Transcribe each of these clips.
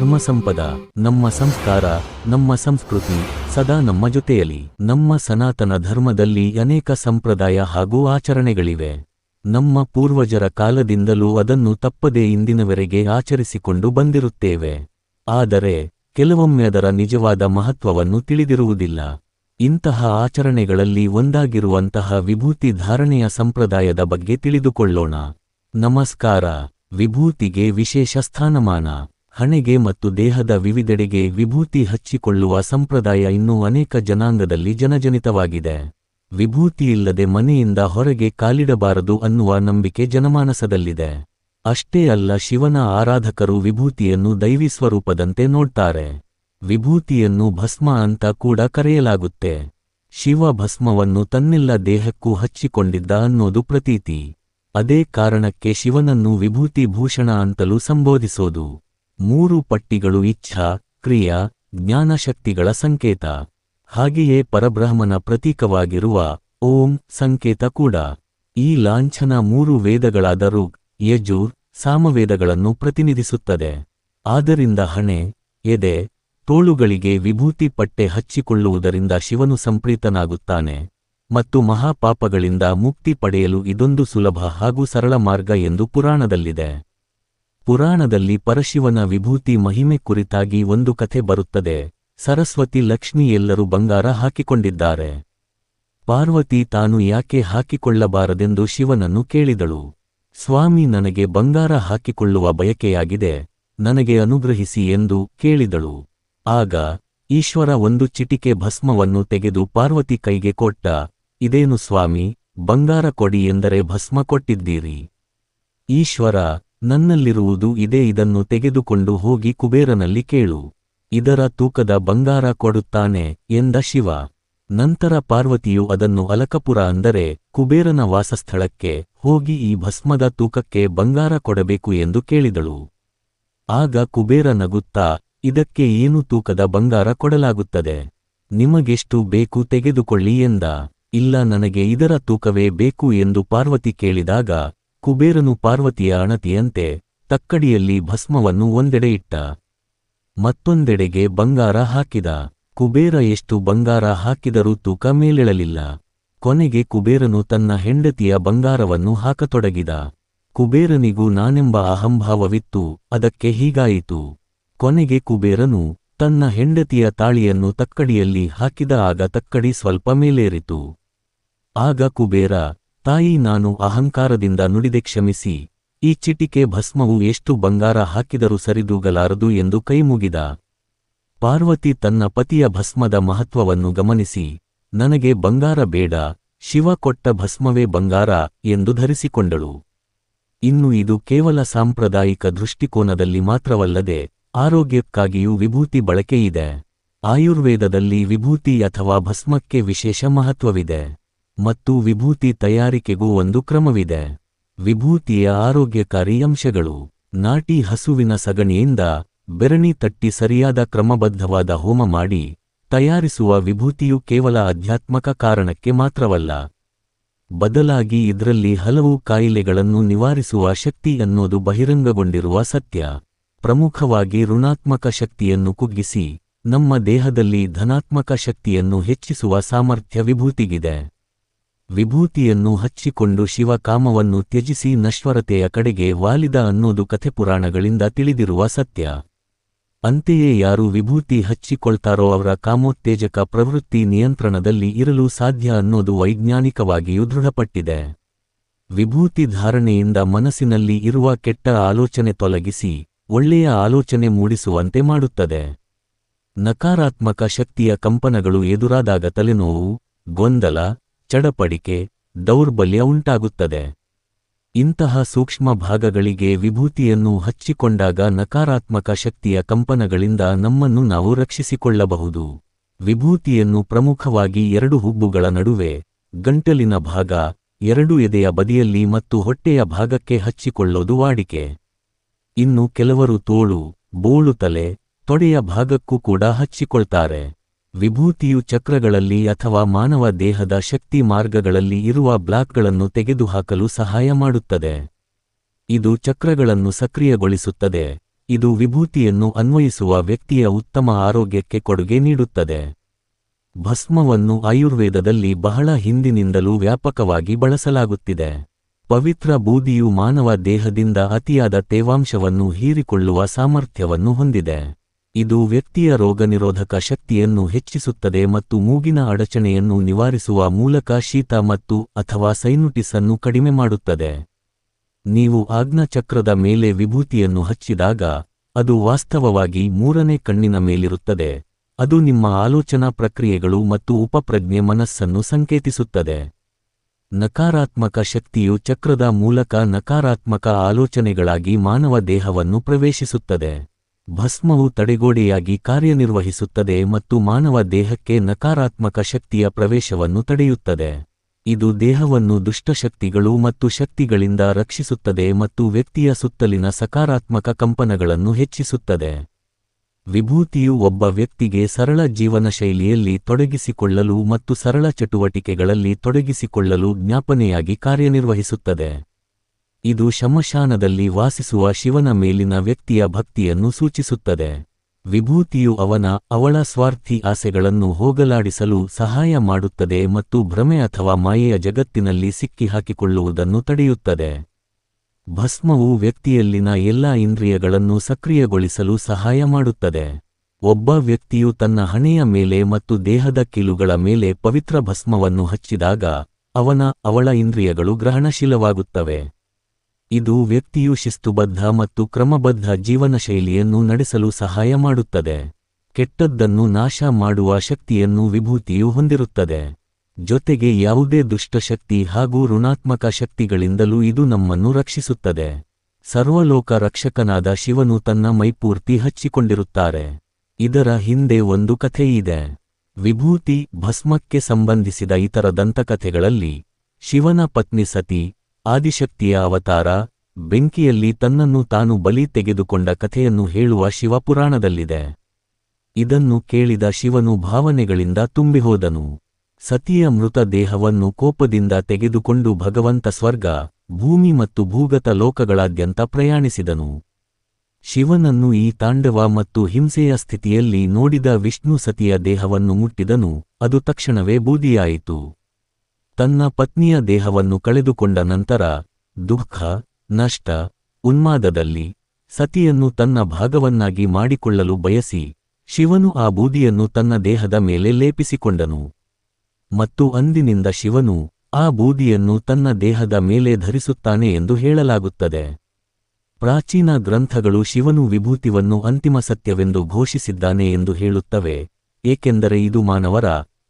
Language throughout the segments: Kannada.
ಧರ್ಮಸಂಪದ, ನಮ್ಮ ಸಂಸ್ಕಾರ, ನಮ್ಮ ಸಂಸ್ಕೃತಿ ಸದಾ ನಮ್ಮ ಜೊತೆಯಲ್ಲಿ. ನಮ್ಮ ಸನಾತನ ಧರ್ಮದಲ್ಲಿ ಅನೇಕ ಸಂಪ್ರದಾಯ ಹಾಗೂ ಆಚರಣೆಗಳಿವೆ. ನಮ್ಮ ಪೂರ್ವಜರ ಕಾಲದಿಂದಲೂ ಅದನ್ನು ತಪ್ಪದೇ ಇಂದಿನವರೆಗೆ ಆಚರಿಸಿಕೊಂಡು ಬಂದಿರುತ್ತೇವೆ. ಆದರೆ ಕೆಲವೊಮ್ಮೆ ಅದರ ನಿಜವಾದ ಮಹತ್ವವನ್ನು ತಿಳಿದಿರುವುದಿಲ್ಲ. ಇಂತಹ ಆಚರಣೆಗಳಲ್ಲಿ ಒಂದಾಗಿರುವಂತಹ ವಿಭೂತಿ ಧಾರಣೆಯ ಸಂಪ್ರದಾಯದ ಬಗ್ಗೆ ತಿಳಿದುಕೊಳ್ಳೋಣ. ನಮಸ್ಕಾರ. ವಿಭೂತಿಗೆ ವಿಶೇಷ ಸ್ಥಾನಮಾನ. ಹಣೆಗೆ ಮತ್ತು ದೇಹದ ವಿವಿಧೆಡೆಗೆ ವಿಭೂತಿ ಹಚ್ಚಿಕೊಳ್ಳುವ ಸಂಪ್ರದಾಯ ಇನ್ನೂ ಅನೇಕ ಜನಾಂಗದಲ್ಲಿ ಜನಜನಿತವಾಗಿದೆ. ವಿಭೂತಿಯಿಲ್ಲದೆ ಮನೆಯಿಂದ ಹೊರಗೆ ಕಾಲಿಡಬಾರದು ಅನ್ನುವ ನಂಬಿಕೆ ಜನಮಾನಸದಲ್ಲಿದೆ. ಅಷ್ಟೇ ಅಲ್ಲ, ಶಿವನ ಆರಾಧಕರು ವಿಭೂತಿಯನ್ನು ದೈವಿ ಸ್ವರೂಪದಂತೆ ನೋಡ್ತಾರೆ. ವಿಭೂತಿಯನ್ನು ಭಸ್ಮ ಅಂತ ಕೂಡ ಕರೆಯಲಾಗುತ್ತೆ. ಶಿವ ಭಸ್ಮವನ್ನು ತನ್ನೆಲ್ಲ ದೇಹಕ್ಕೂ ಹಚ್ಚಿಕೊಂಡಿದ್ದ ಅನ್ನೋದು ಪ್ರತೀತಿ. ಅದೇ ಕಾರಣಕ್ಕೆ ಶಿವನನ್ನು ವಿಭೂತಿ ಭೂಷಣ ಅಂತಲೂ ಸಂಬೋಧಿಸೋದು. 3 ಪಟ್ಟಿಗಳು ಇಚ್ಛಾ, ಕ್ರಿಯಾ, ಜ್ಞಾನಶಕ್ತಿಗಳ ಸಂಕೇತ. ಹಾಗೆಯೇ ಪರಬ್ರಹ್ಮನ ಪ್ರತೀಕವಾಗಿರುವ ಓಂ ಸಂಕೇತ ಕೂಡ. ಈ ಲಾಂಛನ 3 ವೇದಗಳಾದ ಋಗ್, ಯಜುರ್, ಸಾಮವೇದಗಳನ್ನು ಪ್ರತಿನಿಧಿಸುತ್ತದೆ. ಆದ್ದರಿಂದ ಹಣೆ, ಎದೆ, ತೋಳುಗಳಿಗೆ ವಿಭೂತಿ ಪಟ್ಟೆ ಹಚ್ಚಿಕೊಳ್ಳುವುದರಿಂದ ಶಿವನು ಸಂಪ್ರೀತನಾಗುತ್ತಾನೆ ಮತ್ತು ಮಹಾಪಾಪಗಳಿಂದ ಮುಕ್ತಿ ಪಡೆಯಲು ಇದೊಂದು ಸುಲಭ ಹಾಗೂ ಸರಳ ಮಾರ್ಗ ಎಂದು ಪುರಾಣದಲ್ಲಿದೆ. ಪುರಾಣದಲ್ಲಿ ಪರಶಿವನ ವಿಭೂತಿ ಮಹಿಮೆ ಕುರಿತಾಗಿ ಒಂದು ಕಥೆ ಬರುತ್ತದೆ. ಸರಸ್ವತಿ, ಲಕ್ಷ್ಮಿ ಎಲ್ಲರೂ ಬಂಗಾರ ಹಾಕಿಕೊಂಡಿದ್ದಾರೆ. ಪಾರ್ವತಿ ತಾನು ಯಾಕೆ ಹಾಕಿಕೊಳ್ಳಬಾರದೆಂದು ಶಿವನನ್ನು ಕೇಳಿದಳು. ಸ್ವಾಮಿ, ನನಗೆ ಬಂಗಾರ ಹಾಕಿಕೊಳ್ಳುವ ಬಯಕೆಯಾಗಿದೆ, ನನಗೆ ಅನುಗ್ರಹಿಸಿ ಎಂದು ಕೇಳಿದಳು. ಆಗ ಈಶ್ವರ ಒಂದು ಚಿಟಿಕೆ ಭಸ್ಮವನ್ನು ತೆಗೆದು ಪಾರ್ವತಿ ಕೈಗೆ ಕೊಟ್ಟ. ಇದೇನು ಸ್ವಾಮಿ, ಬಂಗಾರ ಕೊಡಿ ಎಂದರೆ ಭಸ್ಮ ಕೊಟ್ಟಿದ್ದೀರಿ. ಈಶ್ವರ, ನನ್ನಲ್ಲಿರುವುದು ಇದೇ, ಇದನ್ನು ತೆಗೆದುಕೊಂಡು ಹೋಗಿ ಕುಬೇರನಲ್ಲಿ ಕೇಳು, ಇದರ ತೂಕದ ಬಂಗಾರ ಕೊಡುತ್ತಾನೆ ಎಂದ ಶಿವ. ನಂತರ ಪಾರ್ವತಿಯು ಅದನ್ನು ಅಲಕಪುರ ಅಂದರೆ ಕುಬೇರನ ವಾಸಸ್ಥಳಕ್ಕೆ ಹೋಗಿ ಈ ಭಸ್ಮದ ತೂಕಕ್ಕೆ ಬಂಗಾರ ಕೊಡಬೇಕು ಎಂದು ಕೇಳಿದಳು. ಆಗ ಕುಬೇರ ನಗುತ್ತಾ, ಇದಕ್ಕೆ ಏನು ತೂಕದ ಬಂಗಾರ ಕೊಡಲಾಗುತ್ತದೆ, ನಿಮಗೆಷ್ಟು ಬೇಕು ತೆಗೆದುಕೊಳ್ಳಿ ಎಂದ. ಇಲ್ಲ, ನನಗೆ ಇದರ ತೂಕವೇ ಬೇಕು ಎಂದು ಪಾರ್ವತಿ ಕೇಳಿದಾಗ ಕುಬೇರನು ಪಾರ್ವತಿಯ ಅಣತಿಯಂತೆ ತಕ್ಕಡಿಯಲ್ಲಿ ಭಸ್ಮವನ್ನು ಒಂದೆಡೆ ಇಟ್ಟ, ಮತ್ತೊಂದೆಡೆಗೆ ಬಂಗಾರ ಹಾಕಿದ. ಕುಬೇರ ಎಷ್ಟು ಬಂಗಾರ ಹಾಕಿದರೂ ತೂಕ ಮೇಲೇಳಲಿಲ್ಲ. ಕೊನೆಗೆ ಕುಬೇರನು ತನ್ನ ಹೆಂಡತಿಯ ಬಂಗಾರವನ್ನು ಹಾಕತೊಡಗಿದ. ಕುಬೇರನಿಗೂ ನಾನೆಂಬ ಅಹಂಭಾವವಿತ್ತು, ಅದಕ್ಕೆ ಹೀಗಾಯಿತು. ಕೊನೆಗೆ ಕುಬೇರನು ತನ್ನ ಹೆಂಡತಿಯ ತಾಳಿಯನ್ನು ತಕ್ಕಡಿಯಲ್ಲಿ ಹಾಕಿದ. ಆಗ ತಕ್ಕಡಿ ಸ್ವಲ್ಪ ಮೇಲೇರಿತು. ಆಗ ಕುಬೇರ, ತಾಯಿ, ನಾನು ಅಹಂಕಾರದಿಂದ ನುಡಿದೆ, ಕ್ಷಮಿಸಿ, ಈ ಚಿಟಿಕೆ ಭಸ್ಮವು ಎಷ್ಟು ಬಂಗಾರ ಹಾಕಿದರೂ ಸರಿದೂಗಲಾರದು ಎಂದು ಕೈಮುಗಿದ. ಪಾರ್ವತಿ ತನ್ನ ಪತಿಯ ಭಸ್ಮದ ಮಹತ್ವವನ್ನು ಗಮನಿಸಿ, ನನಗೆ ಬಂಗಾರ ಬೇಡ, ಶಿವ ಕೊಟ್ಟ ಭಸ್ಮವೇ ಬಂಗಾರ ಎಂದು ಧರಿಸಿಕೊಂಡಳು. ಇನ್ನು ಇದು ಕೇವಲ ಸಾಂಪ್ರದಾಯಿಕ ದೃಷ್ಟಿಕೋನದಲ್ಲಿ ಮಾತ್ರವಲ್ಲದೆ ಆರೋಗ್ಯಕ್ಕಾಗಿಯೂ ವಿಭೂತಿ ಬಳಕೆಯಿದೆ. ಆಯುರ್ವೇದದಲ್ಲಿ ವಿಭೂತಿ ಅಥವಾ ಭಸ್ಮಕ್ಕೆ ವಿಶೇಷ ಮಹತ್ವವಿದೆ ಮತ್ತು ವಿಭೂತಿ ತಯಾರಿಕೆಗೂ ಒಂದು ಕ್ರಮವಿದೆ. ವಿಭೂತಿಯ ಆರೋಗ್ಯಕಾರಿ ಅಂಶಗಳು: ನಾಟಿ ಹಸುವಿನ ಸಗಣಿಯಿಂದ ಬೆರಣಿ ತಟ್ಟಿ ಸರಿಯಾದ ಕ್ರಮಬದ್ಧವಾದ ಹೋಮ ಮಾಡಿ ತಯಾರಿಸುವ ವಿಭೂತಿಯು ಕೇವಲ ಆಧ್ಯಾತ್ಮಕ ಕಾರಣಕ್ಕೆ ಮಾತ್ರವಲ್ಲ, ಬದಲಾಗಿ ಇದರಲ್ಲಿ ಹಲವು ಕಾಯಿಲೆಗಳನ್ನು ನಿವಾರಿಸುವ ಶಕ್ತಿ ಅನ್ನೋದು ಬಹಿರಂಗಗೊಂಡಿರುವ ಸತ್ಯ. ಪ್ರಮುಖವಾಗಿ ಋಣಾತ್ಮಕ ಶಕ್ತಿಯನ್ನು ಕುಗ್ಗಿಸಿ ನಮ್ಮ ದೇಹದಲ್ಲಿ ಧನಾತ್ಮಕ ಶಕ್ತಿಯನ್ನು ಹೆಚ್ಚಿಸುವ ಸಾಮರ್ಥ್ಯ ವಿಭೂತಿಗಿದೆ. ವಿಭೂತಿಯನ್ನು ಹಚ್ಚಿಕೊಂಡು ಶಿವ ಕಾಮವನ್ನು ತ್ಯಜಿಸಿ ನಶ್ವರತೆಯ ಕಡೆಗೆ ವಾಲಿದ ಅನ್ನೋದು ಕಥೆ ಪುರಾಣಗಳಿಂದ ತಿಳಿದಿರುವ ಸತ್ಯ. ಅಂತೆಯೇ ಯಾರು ವಿಭೂತಿ ಹಚ್ಚಿಕೊಳ್ತಾರೋ ಅವರ ಕಾಮೋತ್ತೇಜಕ ಪ್ರವೃತ್ತಿ ನಿಯಂತ್ರಣದಲ್ಲಿ ಇರಲು ಸಾಧ್ಯ ಅನ್ನೋದು ವೈಜ್ಞಾನಿಕವಾಗಿಯೂ ದೃಢಪಟ್ಟಿದೆ. ವಿಭೂತಿ ಧಾರಣೆಯಿಂದ ಮನಸ್ಸಿನಲ್ಲಿ ಇರುವ ಕೆಟ್ಟ ಆಲೋಚನೆ ತೊಲಗಿಸಿ ಒಳ್ಳೆಯ ಆಲೋಚನೆ ಮೂಡಿಸುವಂತೆ ಮಾಡುತ್ತದೆ. ನಕಾರಾತ್ಮಕ ಶಕ್ತಿಯ ಕಂಪನಗಳು ಎದುರಾದಾಗ ತಲೆನೋವು, ಗೊಂದಲ, ಚಡಪಡಿಕೆ, ದೌರ್ಬಲ್ಯ ಉಂಟಾಗುತ್ತದೆ. ಇಂತಹ ಸೂಕ್ಷ್ಮ ಭಾಗಗಳಿಗೆ ವಿಭೂತಿಯನ್ನು ಹಚ್ಚಿಕೊಂಡಾಗ ನಕಾರಾತ್ಮಕ ಶಕ್ತಿಯ ಕಂಪನಗಳಿಂದ ನಮ್ಮನ್ನು ನಾವು ರಕ್ಷಿಸಿಕೊಳ್ಳಬಹುದು. ವಿಭೂತಿಯನ್ನು ಪ್ರಮುಖವಾಗಿ 2 ಹುಬ್ಬುಗಳ ನಡುವೆ, ಗಂಟಲಿನ ಭಾಗ, 2 ಎದೆಯ ಬದಿಯಲ್ಲಿ ಮತ್ತು ಹೊಟ್ಟೆಯ ಭಾಗಕ್ಕೆ ಹಚ್ಚಿಕೊಳ್ಳೋದು ವಾಡಿಕೆ. ಇನ್ನು ಕೆಲವರು ತೋಳು, ಬೋಳು ತಲೆ, ತೊಡೆಯ ಭಾಗಕ್ಕೂ ಕೂಡ ಹಚ್ಚಿಕೊಳ್ತಾರೆ. ವಿಭೂತಿಯು ಚಕ್ರಗಳಲ್ಲಿ ಅಥವಾ ಮಾನವ ದೇಹದ ಶಕ್ತಿ ಮಾರ್ಗಗಳಲ್ಲಿ ಇರುವ ಬ್ಲಾಕ್ಗಳನ್ನು ತೆಗೆದುಹಾಕಲು ಸಹಾಯ ಮಾಡುತ್ತದೆ. ಇದು ಚಕ್ರಗಳನ್ನು ಸಕ್ರಿಯಗೊಳಿಸುತ್ತದೆ, ಇದು ವಿಭೂತಿಯನ್ನು ಅನ್ವಯಿಸುವ ವ್ಯಕ್ತಿಯ ಉತ್ತಮ ಆರೋಗ್ಯಕ್ಕೆ ಕೊಡುಗೆ ನೀಡುತ್ತದೆ. ಭಸ್ಮವನ್ನು ಆಯುರ್ವೇದದಲ್ಲಿ ಬಹಳ ಹಿಂದಿನಿಂದಲೂ ವ್ಯಾಪಕವಾಗಿ ಬಳಸಲಾಗುತ್ತಿದೆ. ಪವಿತ್ರ ಬೂದಿಯು ಮಾನವ ದೇಹದಿಂದ ಅತಿಯಾದ ತೇವಾಂಶವನ್ನು ಹೀರಿಕೊಳ್ಳುವ ಸಾಮರ್ಥ್ಯವನ್ನು ಹೊಂದಿದೆ. ಇದು ವ್ಯಕ್ತಿಯ ರೋಗನಿರೋಧಕ ಶಕ್ತಿಯನ್ನು ಹೆಚ್ಚಿಸುತ್ತದೆ ಮತ್ತು ಮೂಗಿನ ಅಡಚಣೆಯನ್ನು ನಿವಾರಿಸುವ ಮೂಲಕ ಶೀತ ಅಥವಾ ಸೈನುಟಿಸ್ ಅನ್ನು ಕಡಿಮೆ ಮಾಡುತ್ತದೆ. ನೀವು ಆಜ್ಞಾಚಕ್ರದ ಮೇಲೆ ವಿಭೂತಿಯನ್ನು ಹಚ್ಚಿದಾಗ ಅದು ವಾಸ್ತವವಾಗಿ ಮೂರನೇ ಕಣ್ಣಿನ ಮೇಲಿರುತ್ತದೆ. ಅದು ನಿಮ್ಮ ಆಲೋಚನಾ ಪ್ರಕ್ರಿಯೆಗಳು ಮತ್ತು ಉಪಪ್ರಜ್ಞೆ ಮನಸ್ಸನ್ನು ಸಂಕೇತಿಸುತ್ತದೆ. ನಕಾರಾತ್ಮಕ ಶಕ್ತಿಯು ಚಕ್ರದ ಮೂಲಕ ನಕಾರಾತ್ಮಕ ಆಲೋಚನೆಗಳಾಗಿ ಮಾನವ ದೇಹವನ್ನು ಪ್ರವೇಶಿಸುತ್ತದೆ. ಭಸ್ಮವು ತಡೆಗೋಡೆಯಾಗಿ ಕಾರ್ಯನಿರ್ವಹಿಸುತ್ತದೆ ಮತ್ತು ಮಾನವ ದೇಹಕ್ಕೆ ನಕಾರಾತ್ಮಕ ಶಕ್ತಿಯ ಪ್ರವೇಶವನ್ನು ತಡೆಯುತ್ತದೆ. ಇದು ದೇಹವನ್ನು ದುಷ್ಟಶಕ್ತಿಗಳು ಮತ್ತು ಶಕ್ತಿಗಳಿಂದ ರಕ್ಷಿಸುತ್ತದೆ ಮತ್ತು ವ್ಯಕ್ತಿಯ ಸುತ್ತಲಿನ ಸಕಾರಾತ್ಮಕ ಕಂಪನಗಳನ್ನು ಹೆಚ್ಚಿಸುತ್ತದೆ. ವಿಭೂತಿಯು ಒಬ್ಬ ವ್ಯಕ್ತಿಗೆ ಸರಳ ಜೀವನ ಶೈಲಿಯಲ್ಲಿ ತೊಡಗಿಸಿಕೊಳ್ಳಲು ಮತ್ತು ಸರಳ ಚಟುವಟಿಕೆಗಳಲ್ಲಿ ತೊಡಗಿಸಿಕೊಳ್ಳಲು ಜ್ಞಾಪನೆಯಾಗಿ ಕಾರ್ಯನಿರ್ವಹಿಸುತ್ತದೆ. ಇದು ಶಮಶಾನದಲ್ಲಿ ವಾಸಿಸುವ ಶಿವನ ಮೇಲಿನ ವ್ಯಕ್ತಿಯ ಭಕ್ತಿಯನ್ನು ಸೂಚಿಸುತ್ತದೆ. ವಿಭೂತಿಯು ಅವಳ ಸ್ವಾರ್ಥಿ ಆಸೆಗಳನ್ನು ಹೋಗಲಾಡಿಸಲು ಸಹಾಯ ಮಾಡುತ್ತದೆ ಮತ್ತು ಭ್ರಮೆ ಅಥವಾ ಮಾಯೆಯ ಜಗತ್ತಿನಲ್ಲಿ ಸಿಕ್ಕಿಹಾಕಿಕೊಳ್ಳುವುದನ್ನು ತಡೆಯುತ್ತದೆ. ಭಸ್ಮವು ವ್ಯಕ್ತಿಯಲ್ಲಿನ ಎಲ್ಲಾ ಇಂದ್ರಿಯಗಳನ್ನು ಸಕ್ರಿಯಗೊಳಿಸಲು ಸಹಾಯ ಮಾಡುತ್ತದೆ. ಒಬ್ಬ ವ್ಯಕ್ತಿಯು ತನ್ನ ಹಣೆಯ ಮೇಲೆ ಮತ್ತು ದೇಹದ ಕೀಲುಗಳ ಮೇಲೆ ಪವಿತ್ರ ಭಸ್ಮವನ್ನು ಹಚ್ಚಿದಾಗ ಅವಳ ಇಂದ್ರಿಯಗಳು ಗ್ರಹಣಶೀಲವಾಗುತ್ತವೆ. ಇದು ವ್ಯಕ್ತಿಯು ಶಿಸ್ತುಬದ್ಧ ಮತ್ತು ಕ್ರಮಬದ್ಧ ಜೀವನಶೈಲಿಯನ್ನು ನಡೆಸಲು ಸಹಾಯ ಮಾಡುತ್ತದೆ. ಕೆಟ್ಟದ್ದನ್ನು ನಾಶ ಮಾಡುವ ಶಕ್ತಿಯನ್ನು ವಿಭೂತಿಯು ಹೊಂದಿರುತ್ತದೆ. ಜೊತೆಗೆ ಯಾವುದೇ ದುಷ್ಟಶಕ್ತಿ ಹಾಗೂ ಋಣಾತ್ಮಕ ಶಕ್ತಿಗಳಿಂದಲೂ ಇದು ನಮ್ಮನ್ನು ರಕ್ಷಿಸುತ್ತದೆ. ಸರ್ವಲೋಕ ರಕ್ಷಕನಾದ ಶಿವನು ತನ್ನ ಮೈಪೂರ್ತಿ ಹಚ್ಚಿಕೊಂಡಿರುತ್ತಾರೆ. ಇದರ ಹಿಂದೆ ಒಂದು ಕಥೆಯಿದೆ. ವಿಭೂತಿ ಭಸ್ಮಕ್ಕೆ ಸಂಬಂಧಿಸಿದ ಇತರ ದಂತಕಥೆಗಳಲ್ಲಿ ಶಿವನ ಪತ್ನಿ ಸತಿ, ಆದಿಶಕ್ತಿಯ ಅವತಾರ, ಬೆಂಕಿಯಲ್ಲಿ ತನ್ನನ್ನು ತಾನು ಬಲಿ ತೆಗೆದುಕೊಂಡ ಕಥೆಯನ್ನು ಹೇಳುವ ಶಿವಪುರಾಣದಲ್ಲಿದೆ. ಇದನ್ನು ಕೇಳಿದ ಶಿವನು ಭಾವನೆಗಳಿಂದ ತುಂಬಿಹೋದನು. ಸತಿಯ ಮೃತ ದೇಹವನ್ನು ಕೋಪದಿಂದ ತೆಗೆದುಕೊಂಡು ಭಗವಂತ ಸ್ವರ್ಗ, ಭೂಮಿ ಮತ್ತು ಭೂಗತ ಲೋಕಗಳಾದ್ಯಂತ ಪ್ರಯಾಣಿಸಿದನು. ಶಿವನನ್ನು ಈ ತಾಂಡವ ಮತ್ತು ಹಿಂಸೆಯ ಸ್ಥಿತಿಯಲ್ಲಿ ನೋಡಿದ ವಿಷ್ಣು ಸತಿಯ ದೇಹವನ್ನು ಮುಟ್ಟಿದನು, ಅದು ತಕ್ಷಣವೇ ಬೂದಿಯಾಯಿತು. ತನ್ನ ಪತ್ನಿಯ ದೇಹವನ್ನು ಕಳೆದುಕೊಂಡ ನಂತರ ದುಃಖ, ನಷ್ಟ, ಉನ್ಮಾದದಲ್ಲಿ ಸತಿಯನ್ನು ತನ್ನ ಭಾಗವನ್ನಾಗಿ ಮಾಡಿಕೊಳ್ಳಲು ಬಯಸಿ ಶಿವನು ಆ ಬೂದಿಯನ್ನು ತನ್ನ ದೇಹದ ಮೇಲೆ ಲೇಪಿಸಿಕೊಂಡನು. ಮತ್ತು ಅಂದಿನಿಂದ ಶಿವನು ಆ ಬೂದಿಯನ್ನು ತನ್ನ ದೇಹದ ಮೇಲೆ ಧರಿಸುತ್ತಾನೆ ಎಂದು ಹೇಳಲಾಗುತ್ತದೆ. ಪ್ರಾಚೀನ ಗ್ರಂಥಗಳು ಶಿವನು ವಿಭೂತಿವನ್ನು ಅಂತಿಮ ಸತ್ಯವೆಂದು ಘೋಷಿಸಿದ್ದಾನೆ ಎಂದು ಹೇಳುತ್ತವೆ, ಏಕೆಂದರೆ ಇದು ಮಾನವರ,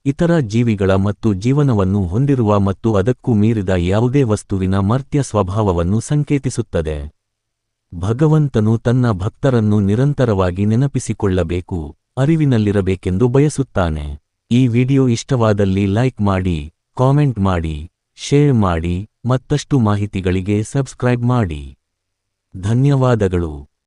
ಇತರ ಜೀವಿಗಳ ಮತ್ತು ಜೀವನವನ್ನು ಹೊಂದಿರುವ ಮತ್ತು ಅದಕ್ಕೂ ಮೀರಿದ ಯಾವುದೇ ವಸ್ತುವಿನ ಮರ್ತ್ಯ ಸ್ವಭಾವವನ್ನು ಸಂಕೇತಿಸುತ್ತದೆ. ಭಗವಂತನು ತನ್ನ ಭಕ್ತರನ್ನು ನಿರಂತರವಾಗಿ ನೆನಪಿಸಿಕೊಳ್ಳಬೇಕು, ಅರಿವಿನಲ್ಲಿರಬೇಕೆಂದು ಬಯಸುತ್ತಾನೆ. ಈ ವಿಡಿಯೋ ಇಷ್ಟವಾದಲ್ಲಿ ಲೈಕ್ ಮಾಡಿ, ಕಾಮೆಂಟ್ ಮಾಡಿ, ಶೇರ್ ಮಾಡಿ, ಮತ್ತಷ್ಟು ಮಾಹಿತಿಗಳಿಗೆ ಸಬ್ಸ್ಕ್ರೈಬ್ ಮಾಡಿ. ಧನ್ಯವಾದಗಳು.